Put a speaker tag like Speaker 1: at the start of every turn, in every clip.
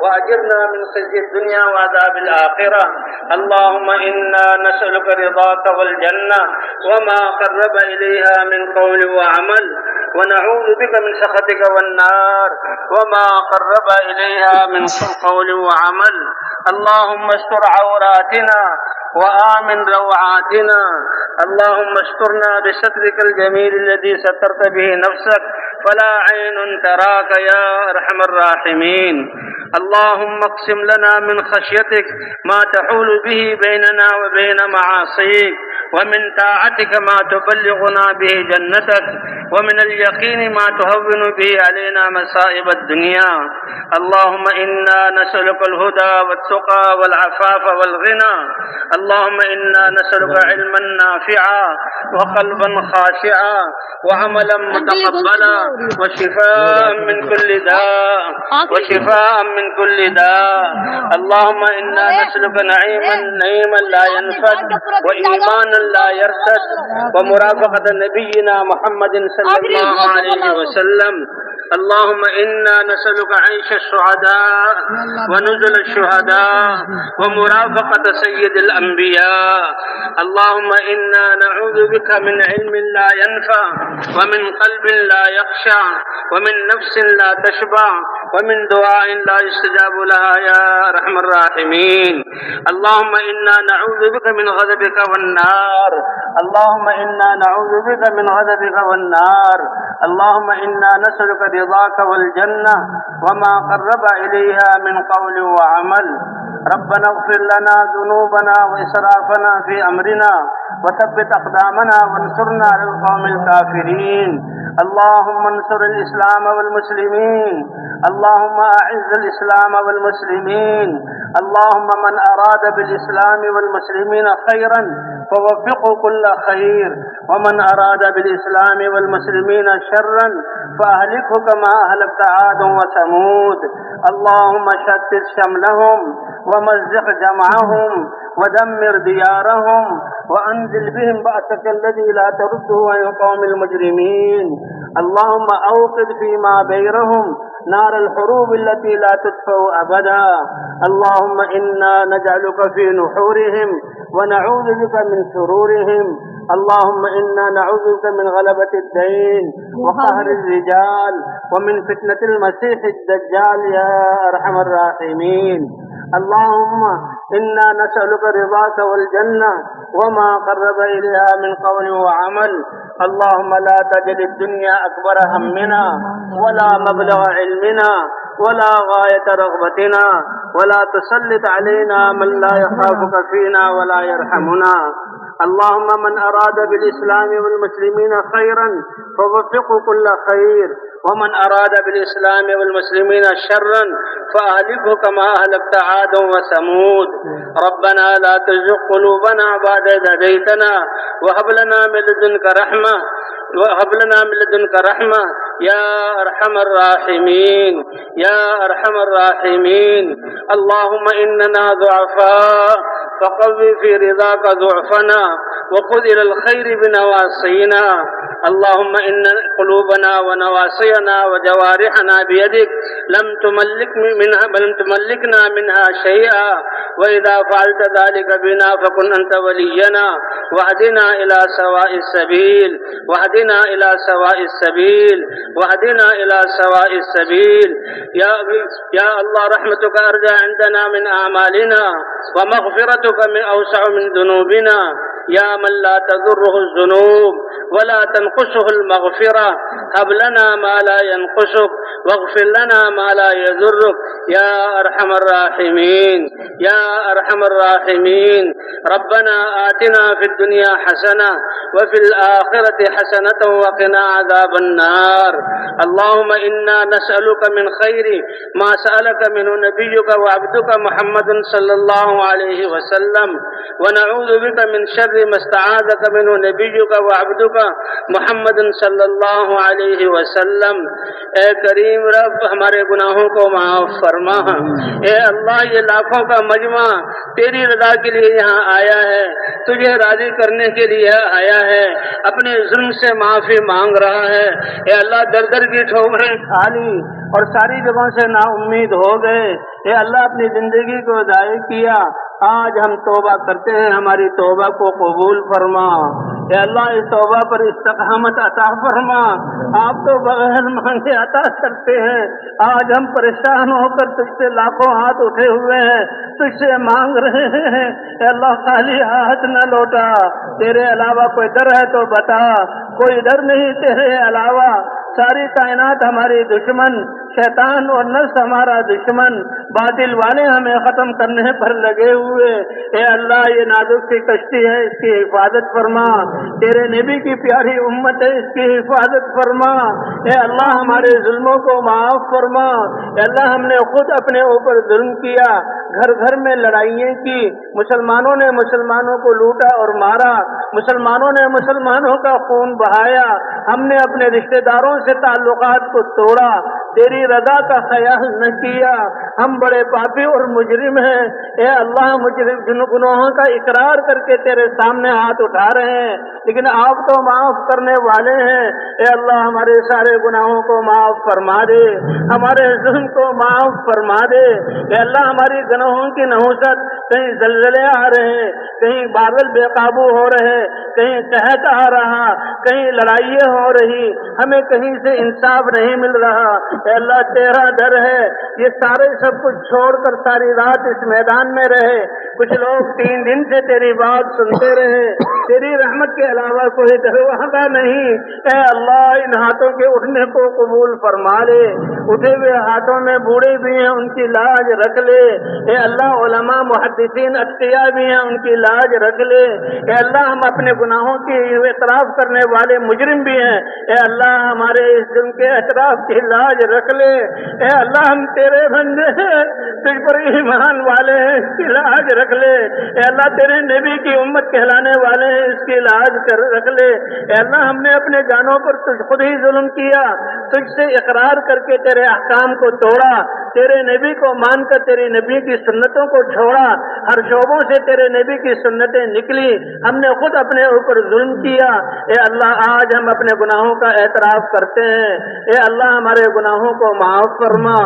Speaker 1: وأجرنا من خزي الدنيا وعذاب الآخرة. اللهم إنا نسألك رضاك والجنة وما قرب إليها من قول وعمل، ونعوذ بك من سخطك والنار وما قرب إليها من قول وعمل. اللهم استر عوراتنا وآمن روعاتنا. اللهم استرنا بسترك الجميل الذي سترت به نفسك فلا عين تراك يا أرحم الراحمين. اللهم اقسم لنا من خشيتك ما تحول به بيننا وبين معاصيك، ومن طاعتك ما تبلغنا به جنتك، ومن اليقين ما تهون به علينا مصائب الدنيا. اللهم إنا نسألك الهدى والتقى والعفاف والغنى. اللهم إنا نسألك علما نافعا وقلبا خاشعا وعملا متقبلا وشفاء من كل داء اللهم إنا نسألك نعيما لا ينفد، وإيمانا لا يرتد، ومرافقة نبينا محمد صلى الله عليه وسلم. اللهم إنا نسألك عيش السعداء ونزل الشهداء ومرافقة سيد الأنبياء. اللهم إنا نعوذ بك من علم لا ينفع، ومن قلب لا يخشع، ومن نفس لا تشبع، ومن دعاء لا يستجاب لها يا أرحم الراحمين. اللهم إنا نعوذ بك من غضبك والنار. اللهم إنا نعوذ بك من غضبك والنار. اللهم إنا نسألك رضاك والجنة وما قرب إليها من قول وعمل. ربنا اغفر لنا ذنوبنا وإسرافنا في أمرنا وثبت أقدامنا وانصرنا على القوم الكافرين. اللهم انصر الإسلام والمسلمين. اللهم أعز الإسلام والمسلمين. اللهم من أراد بالإسلام والمسلمين خيرا فوفقه كل خير، ومن أراد بالإسلام والمسلمين شرا فأهلكه كما أهلكت عاد وثمود. اللهم شتت شملهم ومزق جمعهم ودمر ديارهم وأنزل بهم بأسك الذي لا ترده عن القوم المجرمين. اللهم أوقد فيما بينهم نار الحروب التي لا تطفأ أبدا. اللهم إنا نجعلك في نحورهم ونعوذ بك من شرورهم. اللهم إنا نعوذ بك من غلبة الدين وقهر الرجال ومن فتنة المسيح الدجال يا أرحم الراحمين. اللهم إنا نسألك رضاك والجنة وما قرب إليها من قول وعمل. اللهم لا تجعل الدنيا أكبر همنا ولا مبلغ علمنا ولا غاية رغبتنا، ولا تسلط علينا من لا يخافك فينا ولا يرحمنا. اللهم من أراد بالإسلام والمسلمين خيرا فوفقه كل خير، ومن أراد بالإسلام والمسلمين شرا فأهلكه كما أهلكت عاد وثمود. ربنا لا تزغ قلوبنا بعد إذ هديتنا وهب لنا من لدنك رحمة يا أرحم الراحمين يا أرحم الراحمين. اللهم إننا ضعفاء فقوي في رضاك ضعفنا وخذ إلى الخير بنواصينا. اللهم إن قلوبنا ونواصينا وجوارحنا بيدك لم تملكنا منها شيئا، وإذا فعلت ذلك بنا فكن أنت ولينا واهدنا إلى سواء السبيل يا الله. رحمتك أرجى عندنا من أعمالنا ومغفرتك من أوسع من ذنوبنا. يا من لا تضره الذنوب ولا تنقصه المغفرة، هب لنا ما لا ينقصك واغفر لنا ما لا يضرك يا أرحم الراحمين يا أرحم الراحمين. ربنا آتنا في الدنيا حسنة وفي الآخرة حسنة وقنا عذاب النار. اللهم إنا نسألك من خير ما سألك منه نبيك وعبدك محمد صلى الله عليه وسلم، ونعوذ بك من شر ما استعاذك منه نبيك وعبدك محمد محمد صلی اللہ علیہ وسلم۔ اے کریم رب ہمارے گناہوں کو معاف فرما۔ اے اللہ یہ لاکھوں کا مجمع تیری رضا کے لیے یہاں آیا ہے، تجھے راضی کرنے کے لیے آیا ہے، اپنے ظلم سے معافی مانگ رہا ہے۔ اے اللہ در در کی ٹھوکریں کھا لی اور ساری جگہوں سے نا امید ہو گئے، اے اللہ اپنی زندگی کو ضائع کیا، آج ہم توبہ کرتے ہیں، ہماری توبہ کو قبول فرما۔ اے اللہ اس توبہ پر استقامت عطا فرما، آپ تو بغیر مانگے عطا کرتے ہیں، آج ہم پریشان ہو کر تجھ سے لاکھوں ہاتھ اٹھے ہوئے ہیں، تجھ سے مانگ رہے ہیں، اے اللہ خالی ہاتھ نہ لوٹا، تیرے علاوہ کوئی در ہے تو بتا، کوئی در نہیں تیرے علاوہ، ساری کائنات ہماری دشمن، شیطان اور نفس ہمارا دشمن، باطل والے ہمیں ختم کرنے پر لگے ہوئے، اے اللہ یہ نازک سی کشتی ہے، اس کی حفاظت فرما، تیرے نبی کی پیاری امت ہے، اس کی حفاظت فرما، اے اللہ ہمارے ظلموں کو معاف فرما، اے اللہ ہم نے خود اپنے اوپر ظلم کیا، گھر گھر میں لڑائیاں کی، مسلمانوں نے مسلمانوں کو لوٹا اور مارا، مسلمانوں نے مسلمانوں کا خون بہایا، ہم نے اپنے رشتہ داروں سے تعلقات کو توڑا، تیری رضا کا خیال نہ کیا، ہم بڑے پاپی اور مجرم ہیں، اے اللہ مجرم گناہوں کا اقرار کر کے تیرے سامنے ہاتھ اٹھا رہے ہیں، لیکن آپ تو معاف کرنے والے ہیں، اے اللہ ہمارے سارے گناہوں کو معاف فرما دے، ہمارے ظلم کو معاف فرما دے، اے اللہ ہماری گناہوں کی نحوست، کہیں زلزلے آ رہے ہیں، کہیں بادل بے قابو ہو رہے، کہیں قحط آ رہا، کہیں لڑائیاں ہو رہی، ہمیں کہیں سے انصاف نہیں مل رہا، اے اللہ تیرا ڈر ہے، یہ سارے سب کچھ چھوڑ کر ساری رات اس میدان میں رہے، کچھ لوگ 3 دن سے تیری بات سنتے رہے، تیری رحمت کے علاوہ کوئی دروازہ نہیں، اے اللہ ان ہاتھوں کے اٹھنے کو قبول فرما لے، اٹھے ہوئے ہاتھوں میں بوڑھے بھی ہیں ان کی لاج رکھ لے، اے اللہ علماء محدثین اتقیاء بھی ہیں ان کی لاج رکھ لے، اے اللہ ہم اپنے گناہوں کی اعتراف کرنے والے مجرم بھی ہیں، اے اللہ ہمارے اس جرم کے اعتراف کی لاج رکھ لے، اے اللہ ہم تیرے بندے ہیں، تجھ پر ایمان والے ہیں، اس کی لاج رکھ لے، اے اللہ تیرے نبی کی امت کہلانے والے ہیں، اس کی لاج کر رکھ لے، اے اللہ ہم نے اپنے جانوں پر خود ہی ظلم کیا، تجھ سے اقرار کر کے تیرے احکام کو توڑا، تیرے نبی کو مان کر تیری نبی کی سنتوں کو چھوڑا، ہر شعبوں سے تیرے نبی کی سنتیں نکلی، ہم نے خود اپنے اوپر ظلم کیا، اے اللہ آج ہم اپنے گناہوں کا اعتراف کرتے ہیں، اے اللہ ہمارے گناہوں کو معاف فرما،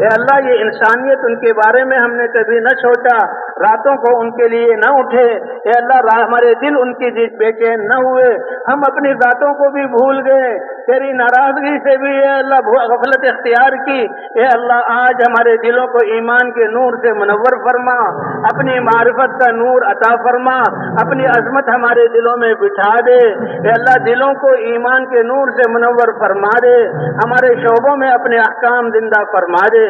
Speaker 1: اے اللہ یہ انسانیت ان کے بارے میں ہم نے کبھی نہ سوچا، راتوں کو ان کے لیے نہ اٹھے، اے اللہ ہمارے دل ان کی جیت بے چین نہ ہوئے، ہم اپنی ذاتوں کو بھی بھول گئے، تیری ناراضگی سے بھی اے اللہ غفلت اختیار کی، اے اللہ آج ہمارے دلوں کو ایمان کے نور سے منور فرما، اپنی معرفت کا نور عطا فرما، اپنی عظمت ہمارے دلوں میں بٹھا دے، اے اللہ دلوں کو ایمان کے نور سے منور فرما دے، ہمارے شعبوں میں اپنے احکام زندہ فرما دے،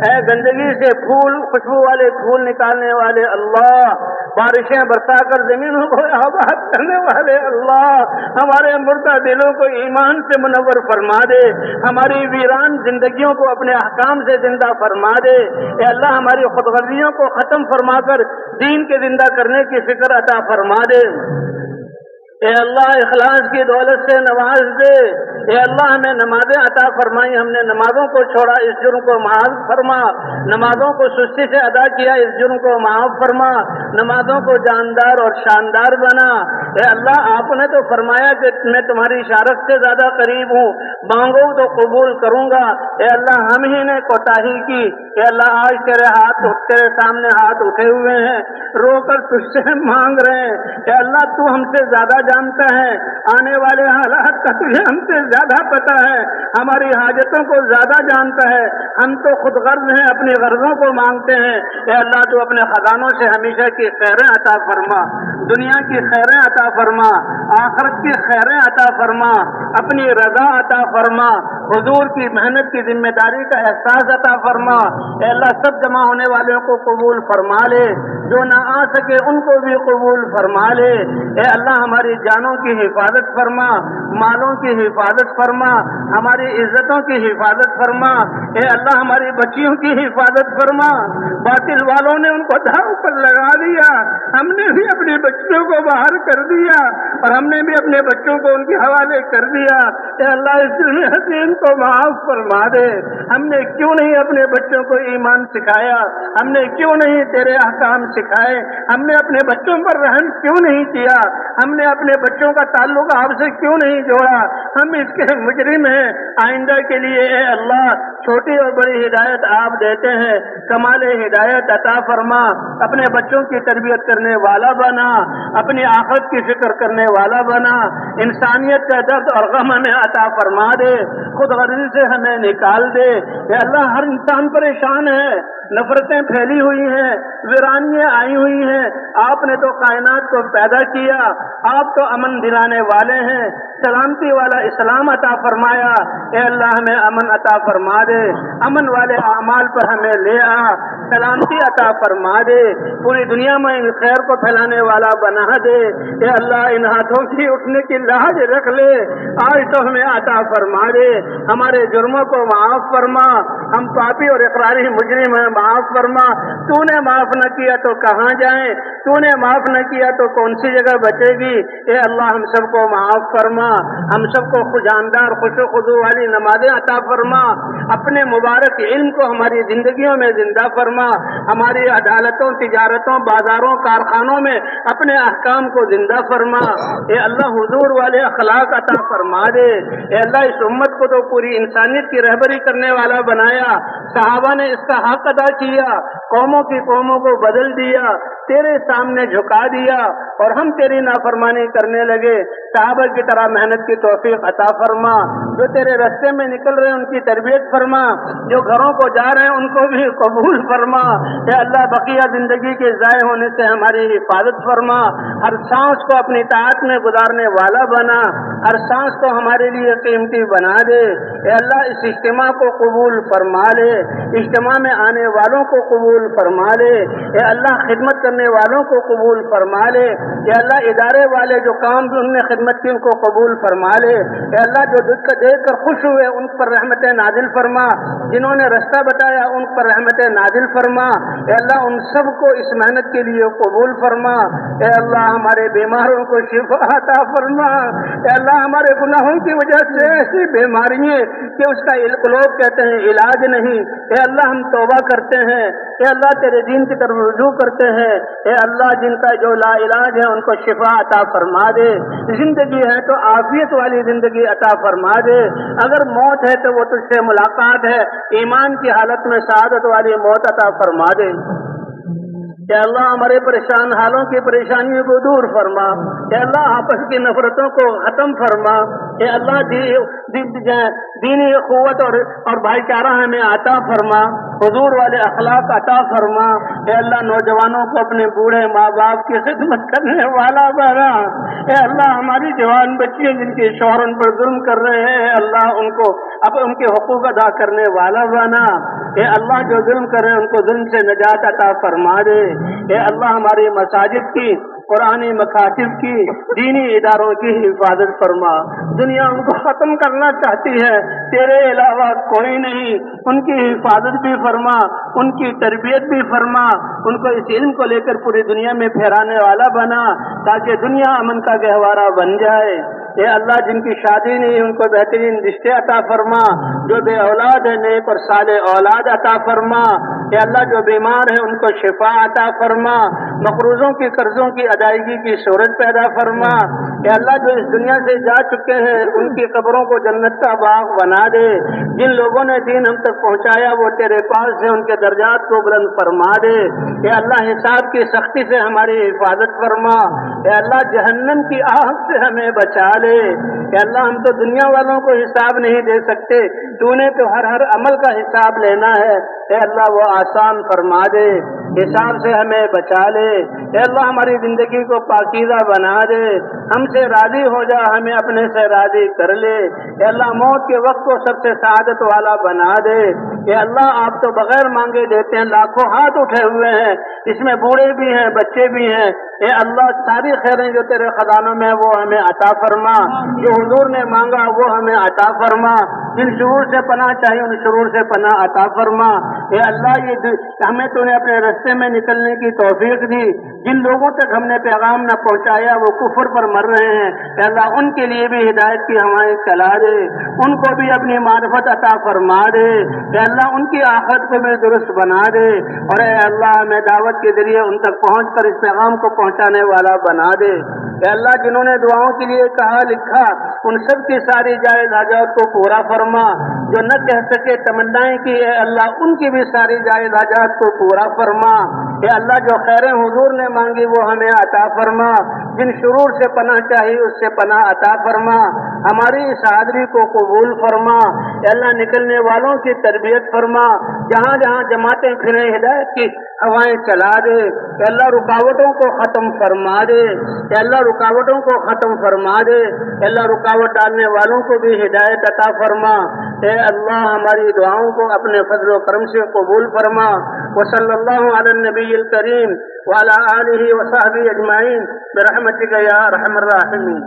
Speaker 1: اے گندگی سے پھول خوشبو والے پھول نکالنے والے اللہ، بارشیں برسا کر زمینوں کو آباد کرنے والے اللہ، ہمارے مردہ دلوں کو ایمان سے منور فرما دے، ہماری ویران زندگیوں کو اپنے احکام سے زندہ فرما دے، اے اللہ ہماری خودغرضیوں کو ختم فرما کر دین کے زندہ کرنے کی فکر عطا فرما دے، اے اللہ اخلاص کی دولت سے نواز دے، اے اللہ ہمیں نمازیں عطا فرمائی، ہم نے نمازوں کو چھوڑا، اس جرم کو معاف فرما، نمازوں کو سستی سے ادا کیا، اس جرم کو معاف فرما، نمازوں کو جاندار اور شاندار بنا، اے اللہ آپ نے تو فرمایا کہ میں تمہاری اشارت سے زیادہ قریب ہوں، مانگو تو قبول کروں گا، اے اللہ ہم ہی نے کوتاہی کی، اے اللہ آج تیرے سامنے ہاتھ اٹھے ہوئے ہیں، رو کر تجھ سے مانگ رہے ہیں، اے اللہ تو ہم سے زیادہ جانتا ہے، آنے والے حالات کا تجھے ہم سے زیادہ پتا ہے، ہماری حاجتوں کو زیادہ جانتا ہے، ہم تو خود غرض ہیں، اپنی غرضوں کو مانگتے ہیں، اے اللہ تو اپنے خزانوں سے ہمیشہ کی خیریں عطا فرما، دنیا کی خیریں عطا فرما، آخرت کی خیریں عطا فرما، اپنی رضا عطا فرما، حضور کی محنت کی ذمہ داری کا احساس عطا فرما، اے اللہ سب جمع ہونے والوں کو قبول فرما لے، جو نہ آ سکے ان کو بھی قبول فرما لے، اے اللہ ہماری جانوں کی حفاظت فرما، مالوں کی حفاظت فرما، ہماری عزتوں کی حفاظت فرما، اے اللہ ہماری بچیوں کی حفاظت فرما۔ باطل والوں نے ان کو داؤ پر لگا دیا، ہم نے بھی اپنے بچوں کو باہر کر دیا اور ہم نے بھی اپنے بچوں کو ان کے حوالے کر دیا۔ اے اللہ اس ظلم حسین کو معاف فرما دے۔ ہم نے کیوں نہیں اپنے بچوں کو ایمان سکھایا، ہم نے کیوں نہیں تیرے احکام سکھائے، ہم نے اپنے بچوں پر رحم کیوں نہیں کیا، ہم نے اپنے بچوں کا تعلق آپ سے کیوں نہیں جوڑا، ہم اس کے مجرم ہیں۔ آئندہ کے لیے اے اللہ چھوٹی اور بڑی ہدایت آپ دیتے ہیں، کمال ہدایت عطا فرما، اپنے بچوں کی تربیت کرنے والا بنا، اپنی آخرت کی فکر کرنے والا بنا، انسانیت کا درد اور غم ہمیں عطا فرما دے، خود غرضی سے ہمیں نکال دے۔ اے اللہ ہر انسان پریشان ہے، نفرتیں پھیلی ہوئی ہیں، ویرانیاں آئی ہوئی ہیں، آپ نے تو کائنات کو پیدا کیا، آپ تو امن دلانے والے ہیں، سلامتی والا اسلام عطا فرمایا۔ اے اللہ ہمیں امن عطا فرما دے، امن والے اعمال پر ہمیں لے آ، سلامتی عطا فرما دے، پوری دنیا میں خیر کو پھیلانے والا بنا دے۔ اے اللہ ان ہاتھوں کی اٹھنے کی لاج رکھ لے، آج تو ہمیں عطا فرما دے، ہمارے جرموں کو معاف فرما، ہم پاپی اور اقراری مجرم ہیں، معاف فرما۔ تو نے معاف نہ کیا تو کہاں جائیں، تو نے معاف نہ کیا تو کون سی جگہ بچے گی۔ اے اللہ ہم سب کو معاف فرما، ہم سب کو جاندار خوش و خضوع والی نمازیں عطا فرما، اپنے مبارک علم کو ہماری زندگیوں میں زندہ فرما، ہماری عدالتوں، تجارتوں، بازاروں، کارخانوں میں اپنے احکام کو زندہ فرما۔ اے اللہ حضور والے اخلاق عطا فرما دے۔ اے اللہ اس امت کو تو پوری انسانیت کی رہبری کرنے والا بنایا، صحابہ نے اس کا حق ادا کیا، قوموں کی قوموں کو بدل دیا، تیرے سامنے جھکا دیا اور ہم تیری نافرمانی کرنے لگے۔ صحابہ کی طرح محنت کی توفیق عطا فرما، جو تیرے راستے میں نکل رہے ہیں ان کی تربیت فرما، جو گھروں کو جا رہے ہیں ان کو بھی قبول فرما۔ اے اللہ بقیہ زندگی کے ضائع ہونے سے ہماری حفاظت فرما، ہر سانس کو اپنی طاعت میں گزارنے والا بنا، ہر سانس کو ہمارے لیے قیمتی بنا دے۔ اے اللہ اس اجتماع کو قبول فرما لے، اجتماع میں آنے والوں کو قبول فرما لے۔ اے اللہ خدمت کرنے والوں کو قبول فرما لے۔ اے اللہ ادارے والے جو کام بھی ان نے خدمت کی ان کو قبول فرما لے۔ اے اللہ جو دیکھ کر خوش ہوئے ان پر رحمت نازل فرما، جنہوں نے رستہ بتایا ان پر رحمت نازل فرما۔ اے اللہ ان سب کو اس محنت کے لیے قبول فرما۔ اے اللہ ہمارے بیماروں کو شفا عطا فرما۔ اے اللہ ہمارے گناہوں کی وجہ سے ایسی بیماریاں کہ اس کا لوگ کہتے ہیں علاج نہیں، اے اللہ ہم توبہ کرتے ہیں، اے اللہ تیرے دین کی طرف رجوع کرتے ہیں۔ اے اللہ جن کا جو لا علاج ہے ان کو شفا عطا فرما دے، زندگی ہے تو عافیت والی زندگی عطا فرما دے، اگر موت ہے تو وہ تجھ سے ملاقات ہے، ایمان کی حالت میں سعادت والی موت عطا فرما دے۔ اے اللہ ہمارے پریشان حالوں کی پریشانیوں کو دور فرما، اے اللہ آپس کی نفرتوں کو ختم فرما، اے اللہ دینی قوت اور بھائی چارہ ہمیں عطا فرما، حضور والے اخلاق عطا فرما۔ اے اللہ نوجوانوں کو اپنے بوڑھے ماں باپ کی خدمت کرنے والا بنا۔ اے اللہ ہماری جوان بچیاں جن کے شوہر ان پر ظلم کر رہے ہیں، اے اللہ ان کو اب ان کے حقوق ادا کرنے والا بنا۔ اے اللہ جو ظلم کر رہے ہیں ان کو ظلم سے نجات عطا فرما دے۔ اے اللہ ہماری مساجد کی، قرآنی مکاتب کی، دینی اداروں کی حفاظت فرما۔ دنیا ان کو ختم کرنا چاہتی ہے، تیرے علاوہ کوئی نہیں، ان کی حفاظت بھی فرما، ان کی تربیت بھی فرما، ان کو اس علم کو لے کر پوری دنیا میں پھیرانے والا بنا تاکہ دنیا امن کا گہوارہ بن جائے۔ اے اللہ جن کی شادی نہیں ان کو بہترین رشتے عطا فرما، جو بے اولاد ہے نیک اور صالح اولاد عطا فرما۔ اے اللہ جو بیمار ہے ان کو شفا عطا فرما، مقروضوں کی قرضوں کی ادائیگی کی صورت پیدا فرما۔ اے اللہ جو اس دنیا سے جا چکے ہیں ان کی قبروں کو جنت کا باغ بنا دے، جن لوگوں نے دین ہم تک پہنچایا وہ تیرے پاس سے ان کے درجات کو بلند فرما دے۔ اے اللہ حساب کی سختی سے ہماری حفاظت فرما، اے اللہ جہنم کی آگ سے ہمیں بچا لے۔ اے اللہ ہم تو دنیا والوں کو حساب نہیں دے سکتے، تو نے تو ہر عمل کا حساب لینا ہے، اے اللہ وہ آسان فرما دے۔ حساب سے ہمیں بچا لے۔ اے اللہ ہماری زندگی کو پاکیزہ بنا دے، ہم سے راضی ہو جا، ہمیں اپنے سے راضی کر لے۔ اے اللہ موت کے وقت کو سب سے سعادت والا بنا دے۔ اے اللہ آپ تو بغیر مانگے دیتے ہیں، لاکھوں ہاتھ اٹھے ہوئے ہیں، اس میں بوڑھے بھی ہیں، بچے بھی ہیں۔ اے اللہ ساری خیریں جو تیرے خزانوں میں وہ ہمیں عطا فرما، جو حضور نے مانگا وہ ہمیں عطا فرما، جن شرور سے پناہ چاہیے ان شرور سے پناہ عطا فرما۔ اے اللہ ہمیں تو نے اپنے راستے میں نکلنے کی توفیق دی، جن لوگوں تک ہم نے پیغام نہ پہنچایا وہ کفر پر مر رہے ہیں، اے اللہ ان کے لیے بھی ہدایت کی ہوائیں چلا دے، ان کو بھی اپنی معرفت عطا فرما دے، اے اللہ ان کی آخرت کو بھی درست بنا دے، اور اے اللہ ہمیں دعوت کے ذریعے ان تک پہنچ کر اس پیغام کو پہنچانے والا بنا دے۔ اے اللہ جنہوں نے دعاؤں کے لیے کہا لکھا ان سب کی ساری جائز حاجات کو پورا فرما، جو نہ کہہ سکے تمنائیں کی اے اللہ ان کی بھی ساری جائز حاجات کو پورا فرما۔ اے اللہ جو خیریں حضور نے مانگی وہ ہمیں عطا فرما، جن شرور سے پناہ چاہیے اس سے پناہ عطا فرما، ہماری اس حاضری کو قبول فرما۔ اے اللہ نکلنے والوں کی تربیت فرما، جہاں جہاں جماعتیں پھریں ہدایت کی ہوائیں چلا دے۔ اے اللہ رکاوٹوں کو ختم فرما دے، اے اللہ رکاوٹوں کو ختم فرما دے، اے اللہ رکاوٹ ڈالنے والوں کو بھی ہدایت عطا فرما۔ اے اللہ ہماری دعاؤں کو اپنے فضل و کرم سے قبول فرما۔ وصلی اللہ علی النبی الکریم وعلی آلہ وصحبہ اجمعین برحمتک یا ارحم الراحمین۔